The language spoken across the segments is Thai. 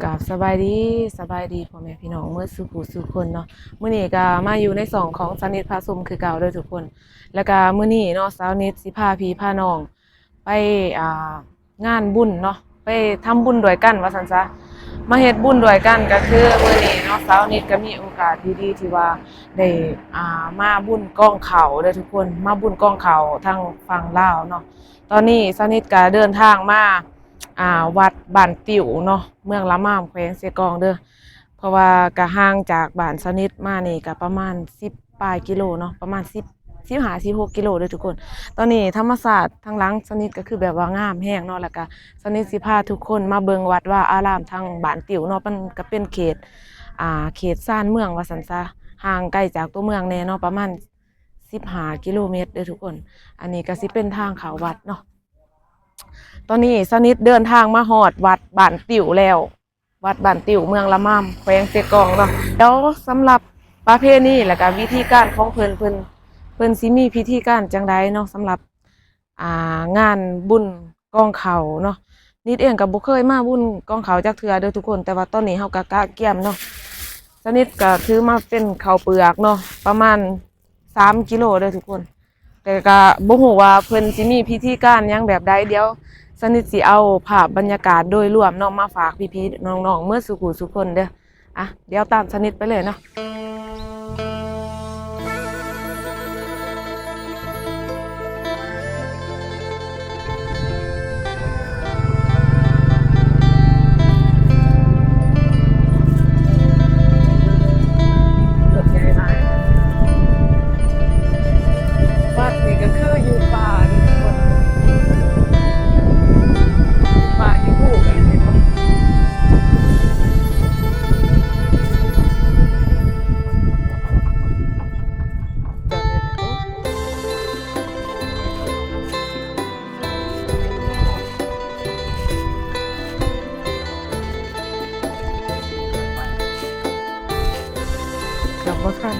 กับสบายดีพ่อแม่พี่น้องเมื่อสุขสุขคนเนาะมื้อนี้ก็มาอยู่ในสองของสาวนิทพาซุมคือเก่าเด้อทุกคนแล้วก็มื้อนี้เนาะสาวนิทสิพาพี่พาน้องไปงานบุญเนาะไปทำบุญด้วยกันว่าซั่นซะมาเฮ็ดบุญด้วยกันก็คือมื้อนี้เนาะสาวนิทก็มีโอกาสดีๆที่ว่าได้มาบุญกองเขาเด้อทุกคนมาบุญกองเขาทางฝั่งลาวเนาะตอนนี้สาวนิทก็เดินทางมาวัดบ้านติ๋วเนาะเมืองละม่ามแขวงเสกองเด้อเพราะว่าก็ห่างจากบ้านสาวนิทมานี่ก็ประมาณ10ปลายกิโลเนาะประมาณ15-16กิโลเด้อทุกคนตอนนี้ธรรมศาสตร์ทางหลังสาวนิทก็คือแบบว่างามแฮงเนาะแล้วก็สาวนิทสิพาทุกคนมาเบิ่งวัดว่าอารามทางบ้านติ๋วเนาะมันก็เป็นเขตชานเมืองว่าซั่นซะห่างไกลจากตัวเมืองแน่เนาะประมาณ15กิโลเมตรเด้อทุกคนอันนี้ก็สิเป็นทางเข้าวัดเนาะตอนนี้สาวนิทเดินทางมาฮอดวัดบ้านติ๋วแล้ววัดบ้านติ๋วเมืองละม่ามแขวงเสกองเนาะแล้วสำหรับประเพณีแล้วก็วิธีการของเพิ่นสิมีพิธีการจังใดเนาะสำหรับงานบุญกองเขาเนาะนิดเองก็บ่เคยมาบุญกองเขาจักเทื่อเด้อทุกคนแต่ว่าตอนนี้เฮาก็กะเกี่ยมเนาะสนิทก็ถือมาเป็นข้าวเปลือกเนาะประมาณ3กิโลเด้อทุกคนแต่ก็บ่ฮู้ว่าเพิ่นสิมีพิธีการหยังแบบใดเดี๋ยวสนิทสิเอาภาพบรรยากาศโดยรวมเนาะมาฝากพี่ๆน้องๆเมื่อสุขุสุขคนเด้อเดี๋ยวตามสนิทไปเลยเนาะวัดนี่ก็คืออยู่ป่านี่ทุกคนป่าที่ปลูกกันเนาะกลับมาคัน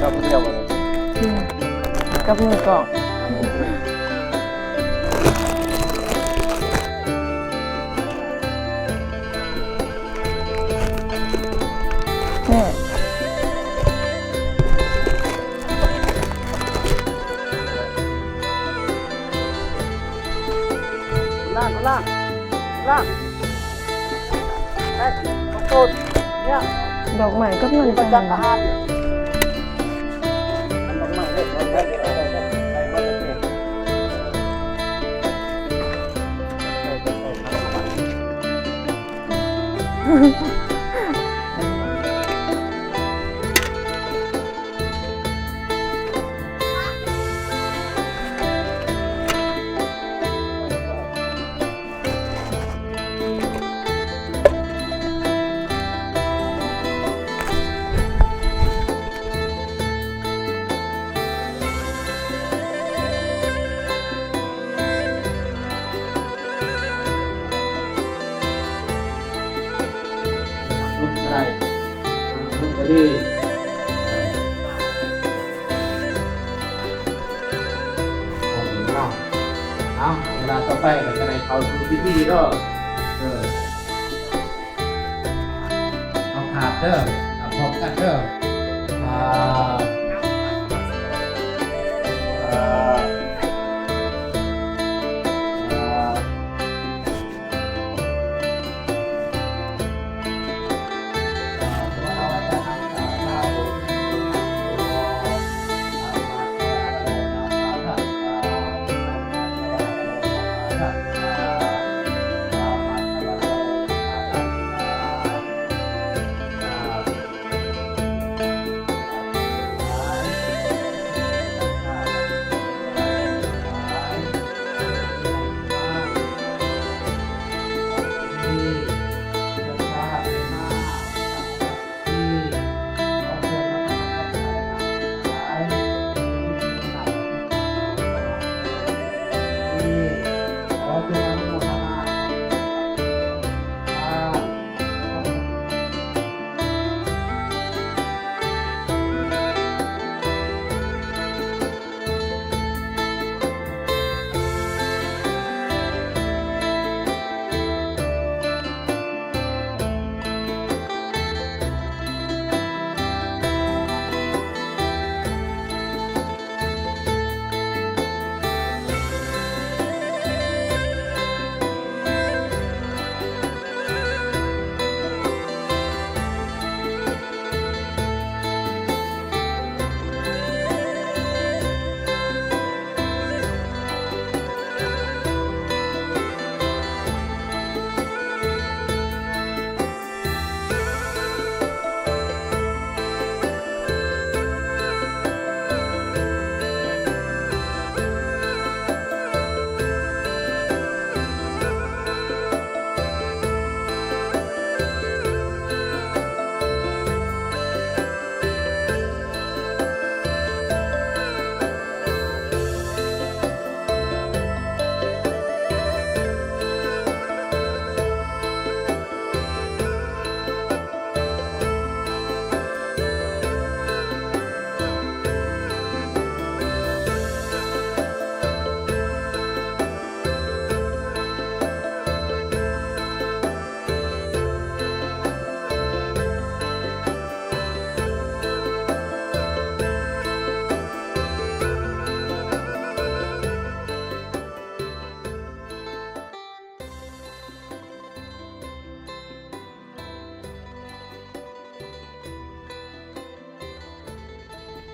กับเดียวกันกับมือกล่องแม่ล่างไอ้ของต้นเนี่ย ดอกไม้กับเงิน ประ จั จั ง นทร์อาหารมันต้องมาเด็ดเราได้มาเด็ดได้ก็ดีเอาเวลาต่อไปก็ได้เข้าสู่พิธีก็เอาผาดเด้อพร้อมกันเด้อ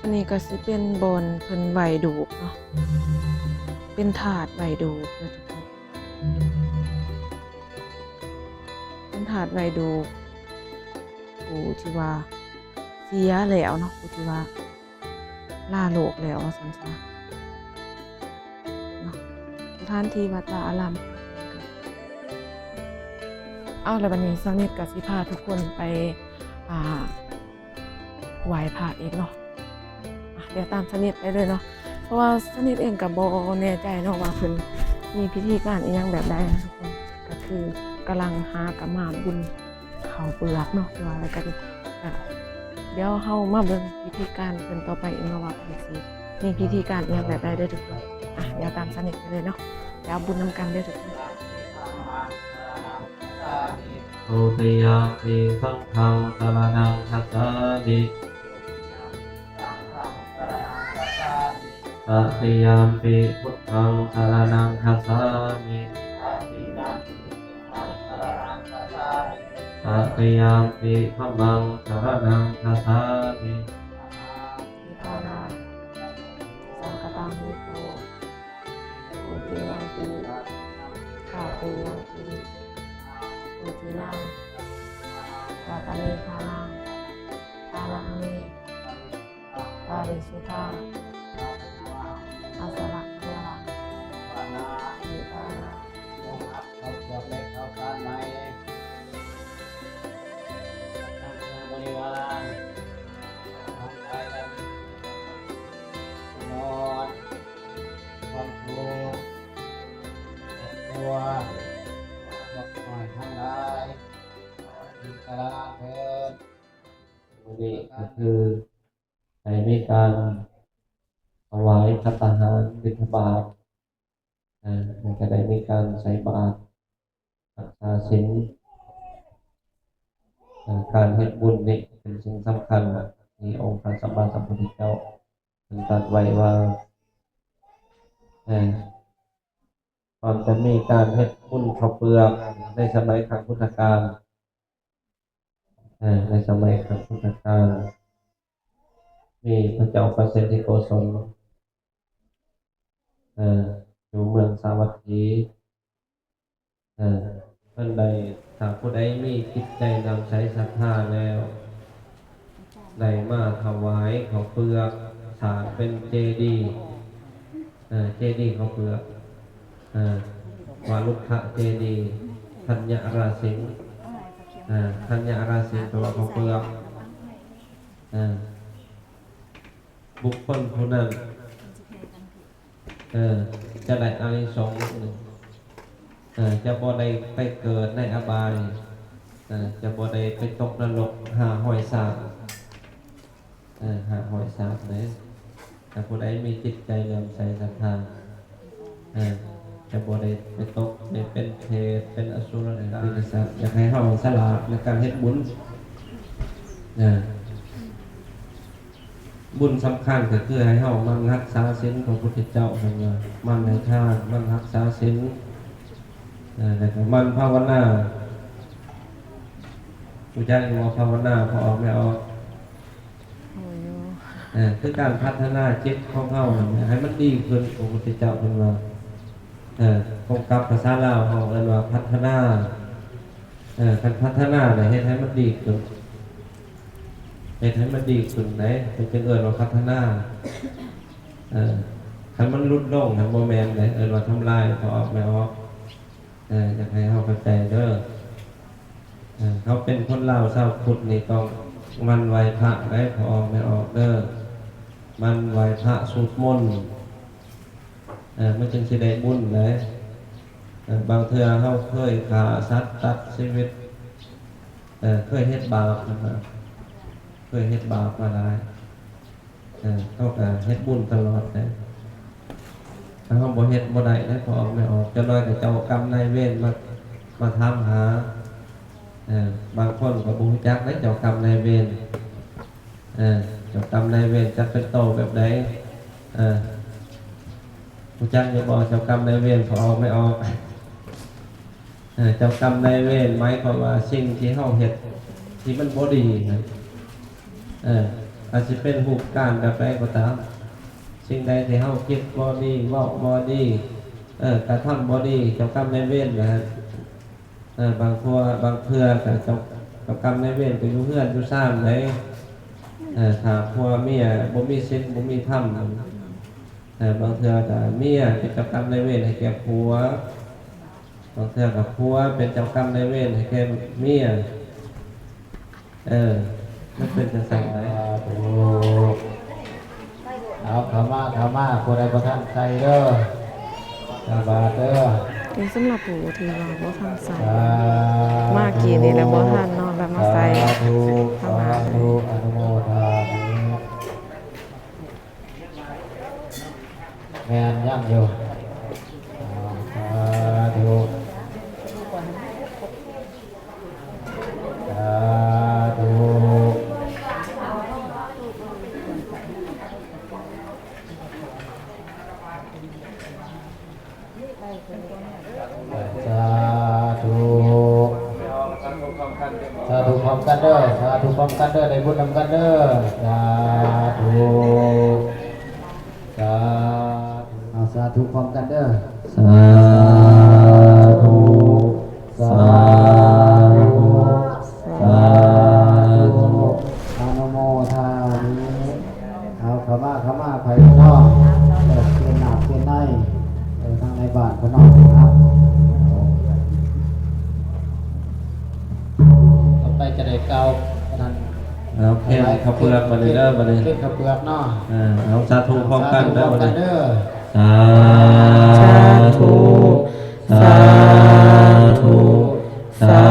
อันนี้ก็สิเป็นบอนเพิ่นไหวดูกเนาะเป็นถาดไหวดูกนะทุกคนเป็นถาดไหวดูกผู้ที่ว่าเสียแล้วเนาะผู้ที่ว่าล่าโลกแล้วว่าซั่นซะเนาะสถานที่วัดวาอารามเอาแล้วบัดนี้สนิทก็สิพาทุกคนไปไหว้พระอีกเนาะเดี๋ยวตามสนิทไปเลยเนาะเพราะว่าสนิทเองกับบ่แน่ใจเนาะว่าเพิ่นมีพิธีการอีหยังแบบใดนะทุกคนก็คือกำลังหากะหม่อมบุญข้าวเปลือกเนาะว่าอะไรกันเดี๋ยวเฮามาเบิ่งพิธีการเพิ่นต่อไปอีกเนาะว่าเพิ่นสิมีพิธีการอีหยังแบบใดเด้อทุกคนเดี๋ยวตามสนิทไปเลยเนาะเดี๋ยวบุญนำกันเด้อทุกคน โอติยาปิสังฆังสรณังคัจฉามิตติยามปิพุทธังสรณังคัจฉามิตติยามปิธัมมังสรณังคัจฉามิ นิพพานาสังฆตังนิโตโอติยังปิข้าพยังปิโอตินังวาตานิทานังทานังเมปาริสุทธาอาสระเทวะนิพพานา เอาเปลือกเล็กเอาการไหนบริวารทำไปแล้วนอนความทุกข์ตัวบอกหน่อยทั้งหลายมีกระเถิด วันนี้ก็คือให้มีการถวายภัตตาหารบิณฑบาตมันก็ได้มีการใส่บาตรรักษาศีลการเฮ็ดบุญนี่เป็นสิ่งสำคัญที่องค์พระสัมมาสัมพุทธเจ้าท่านตรัสไว้ว่าตอนจะมีการเฮ็ดบุญข้าวเปลือกในสมัยครั้งพุทธกาลในสมัยครั้งพุทธกาลมีพระเจ้าประเสนทิโกศลอยู่เมืองสาวัตถีเพิ่นใดถ้าผู้ใดมีจิตใจนำใช้ศรัทธาแล้วได้มาถวายข้าวเปลือกสร้างเป็นเจดีย์เจดีย์ข้าวเปลือกวาลุขะเจดีย์ธัญญราสิงธัญญราสิงตัวข้าวเปลือกบุคคลผู้นั้นจะได้อานิสงส์จะบ่ได้ไปเกิดในอบายจะบ่ได้ไปตกนรกหาหอยสาบหาหอยสาบเลยแต่ผู้ใดมีจิตใจเลื่อมใสศรัทธาจะบ่ได้ไปตกได้เป็นเทพเป็นอสุรกายสัตว์อยากให้เฮาสละในการเฮ็ดบุญบุญสำคัญก็คือให้เฮามันรักษาศีลของพระพุทธเจ้าทั้งว่ามันให้ทานมันรักษาศีลแล้วก็มันภาวนาผู้ใจว่าภาวนาพอออกไม่ออกคือการพัฒนาจิตของเฮาให้มันดีขึ้นของพระพุทธเจ้าทั้งว่าคงกับภาษาลาวเฮาเรียกว่าพัฒนาการพัฒนาเนี่ยให้มันดีขึ้นให้มันดีขึ้นไหนเป็นจังเอิ้นว่าพัฒนาคันมันลดลงทางบ่แม่นไหนเอิ้นว่าทำลายพอออกไม่ออกอยากให้เฮาเข้าใจเด้อเขาเป็นคนลาวชาวพุทธนี่ต้องมันไหว้พระได้พอออกไม่ออกเด้อมันไหว้พระสวดมนต์มันจึงสิได้บุญเลยบางเทื่อเฮาเคยฆ่าสัตว์ตัดชีวิตเคยเฮ็ดบาปนะครับเคยเฮ็ดบาปมาหลายเขาก็เฮ็ดบุญตลอดเลยถ้าเขาบ่เฮ็ดบ่ได้ได้พอออกไม่ออกจะน้อยก็เจ้ากรรมนายเวรมาถามหาบางคนก็บ่รู้จักได้เจ้ากรรมนายเวรเจ้ากรรมนายเวรจักเป็นโตแบบใดรู้จักอยู่บ่เจ้ากรรมนายเวรพอออกไม่ออกเจ้ากรรมนายเวรหมายความว่าสิ่งที่เฮาเฮ็ดที่มันบ่ดีนะ อาจจะเป็นรูปการแบบใดก็ตามสิ่งใดที่เฮาคิดบ่ดีเว้าบ่ดีกระทำบ่ดีเจ้ากรรมนายเวรนะฮะบางเพื่อก็เจ้ากรรมนายเวรก็อยู่เฮือนอยู่ซ่านได้ถ้าผัวเมียบ่มีศีลบ่มีธรรมบางเทื่อก็เมียเป็นเจ้ากรรมนายเวรให้แก่ผัวบางเทื่อก็ผัวเป็นเจ้ากรรมนายเวรให้แก่เมียมันเป็นจังซั่นได้ เอาเข้ามาผู้ใดบ่ทันใส่เด้อสาบาทเด้อ เป็นสำหรับผู้ที่ว่าบ่ทันใส่ สาธุ มากี่นี่แล้วบ่ทันเนาะแล้วมาใส่ สาธุ เข้ามา สาธุอนุโมทามิแม่นยังอยู่สาธุสาธุสาธุสาธุพร้อมกันเด้อสาธุพร้อมกันเด้อได้บุญนำกันเด้อสาธุสาธุเอาสาธุพร้อมกันเด้อสาธุสาธุสาธุอนุโมทามิเอาเข้ามาไผนอกเปลี่ยนหน้าเปลี่ยนในทางในบ้านพนอกครับต่อไปจะได้เกานั้น เอาเพ่นข้าวเปลือกมาเลยเด้อมาเลย เพ่นข้าวเปลือกเนาะ เอาสาธุพร้อมกันเด้อมาเลย เด้อ สา ธุ สาธุสา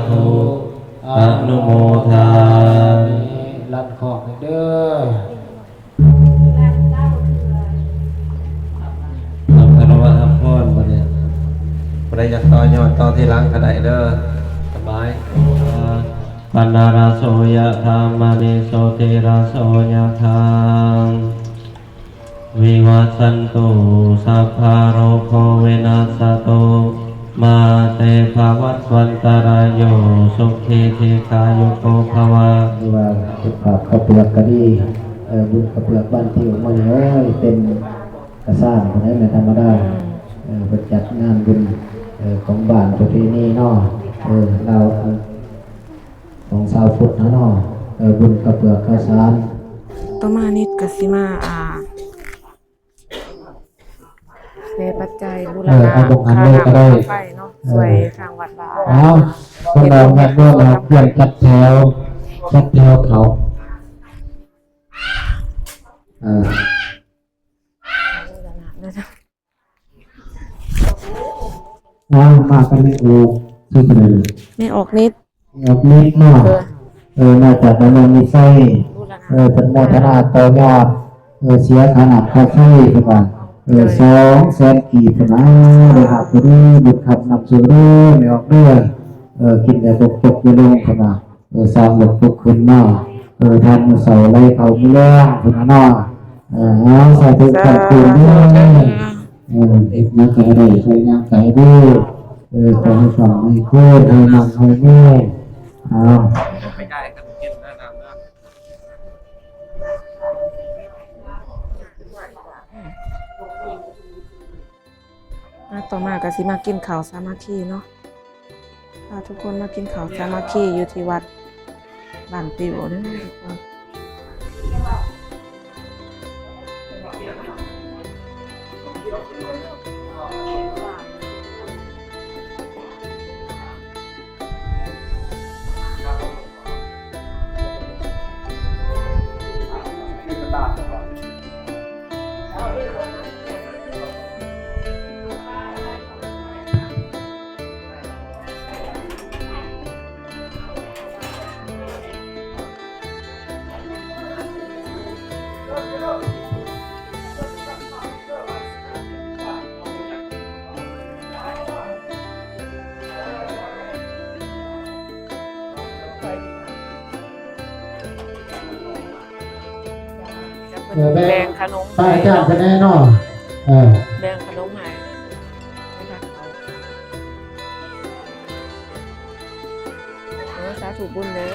ธุอนุโมทามิ รัดของเด้อ ทำคารวะทำพรมาเลยปริยัติต่อยอดต่อที่หลังก็ได้เด้อสบายปันนาราโสยะธรรมณิโสติราโสยะธรรมวิวัสสันตุสัพพะโรโควินาศตุมาเตภวัตวันตรายโยสุขีทีคายุโกภวะ หรือว่าสุขภาพข้าวเปลือกก็ดีบุญข้าวเปลือกบ้านที่อยู่มาเป็นกระซ่างคนนี้ไม่ธรรมดาประจัดงานบุญของบ้านประเพณีเนาะเราของชาวพุทธนะเนาะบุญข้าวเปลือกข้าวสาร ต่อมานิดก็สิมาเทปัจจัยบูรณะค่าน้ำค่าไฟเนาะช่วยทางวัดบ้าน เอาคนเราแม่เมื่อเราเปลี่ยนจัดแถวเขามากันไม่ถูกที่ไหน ไม่ออกนิด ออกนิดเนาะน่าจะมันมีไส้ บูรณะ เป็นโมทนาต่อยอดเสียขนาดค่าไฟขึ้นมา200,000 กีบนะเลยครับไปด้วยบุญขับนำสู่ด้วยไม่ออกด้วยกินแต่ตกจบไปลงขึ้นมาสร้างหลบตุกขึ้นมาทำเสาไรเขาไม่แรงขึ้นมาเนาะใส่ถุงขับคืนด้วยเอ็กซ์นักไก่ได้ใส่ยางไก่ด้วยขอให้ฟังให้โคตรให้นำให้แม่ไม่ได้กันกินแนะนำนะ ต่อมาก็สิมากินข้าวสามัคคีเนาะพาทุกคนมากินข้าวสามัคคีอยู่ที่วัดบ้านปิวเด้อทุกคน แบ่งขนม ป้าจ้างคะแนนเนาะแบ่งขนมให้สาธุบุญเด้อ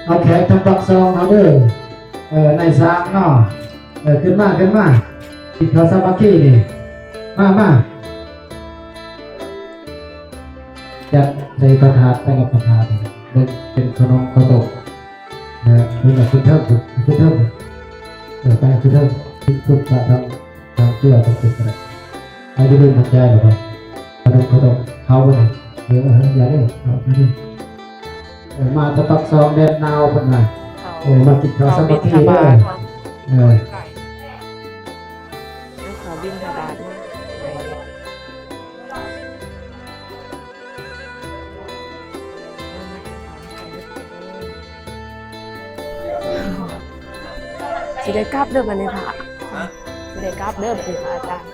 เอาแขนทำปักซองเอาเด้อในสามเนาะขึ้นมากินข้าวสามัคคีนี่มาจัดใส่ประทานไปกับประทานเป็นขนมข้าวต้มนะคุณคุณเท่าคุณเท่าไปคุณเท่าคุณพระทางเชื่อต้องคุณอะไรให้ได้รู้ปัจจัยหรือเปล่าขนมข้าวต้มเขาไปไหนเดี๋ยวอย่าได้เอาไปดิมาตะปักซองแดนนาวคนไหนมากินข้าวสามัคคีด้วยขอบินทบาทนะสิได้กลับเด้อบัดนี้ค่ะสิได้กลับเด้อบัดนี้ค่ะอาจารย์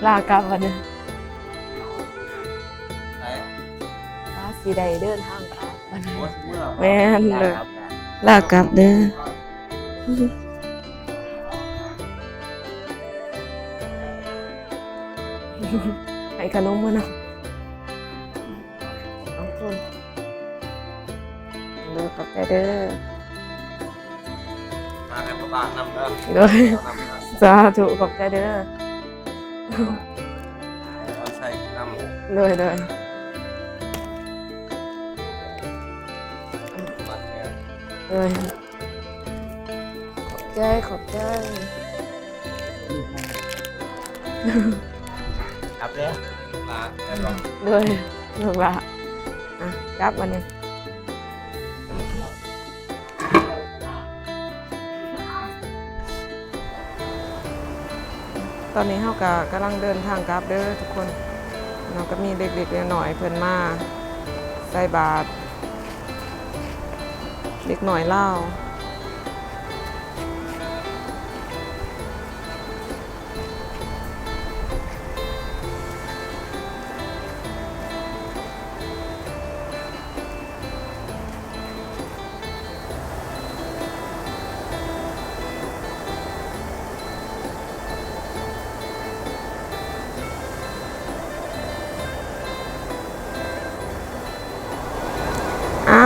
ลากลับบัดนี้สิได้เดินทางกลับบัดนี้แม่นเลยลากลับเด้อให้ขนมมาเนาะน้องคุณเลิกกับใจเด้อ มาให้พ่อบ้านนำเด้อ เด้อสาธุขอบใจเด้อ เอาใส่นำ เลยเลย มาแค่ เลยขอบใจ ครับเด้อลาแต่ลอง เลยเลิกละอ่ะกลับวันนี้ตอนนี้เฮากกำลังเดินทางกลับเด้อทุกคนเราก็มีเด็กๆหน่อยๆเพิ่นมาใส่บาตรเด็กหน่อยเล่า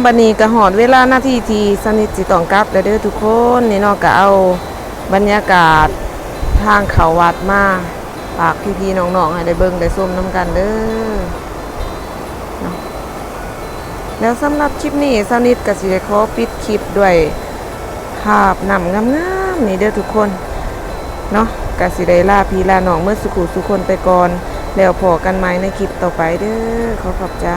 บัดนี้ก็หอดเวลาหน้าที่ที่สนิทสิต้องกลับแล้วเด้อทุกคนนี่เนาะก็เอาบรรยากาศทางเขาวัดมาฝากพี่ๆน้องๆให้ได้เบิ่งได้ชมน้ำกันเด้อเนาะแล้วสำหรับคลิปนี้สนิทก็สิได้ขอปิดคลิปด้วยภาพนำงามๆนี่เด้อทุกคนเนาะก็สิได้ลาพี่ลาน้องเมื่อสุขุสุคนไปก่อนแล้วพอกันใหม่ในคลิปต่อไปเด้อขอบใจ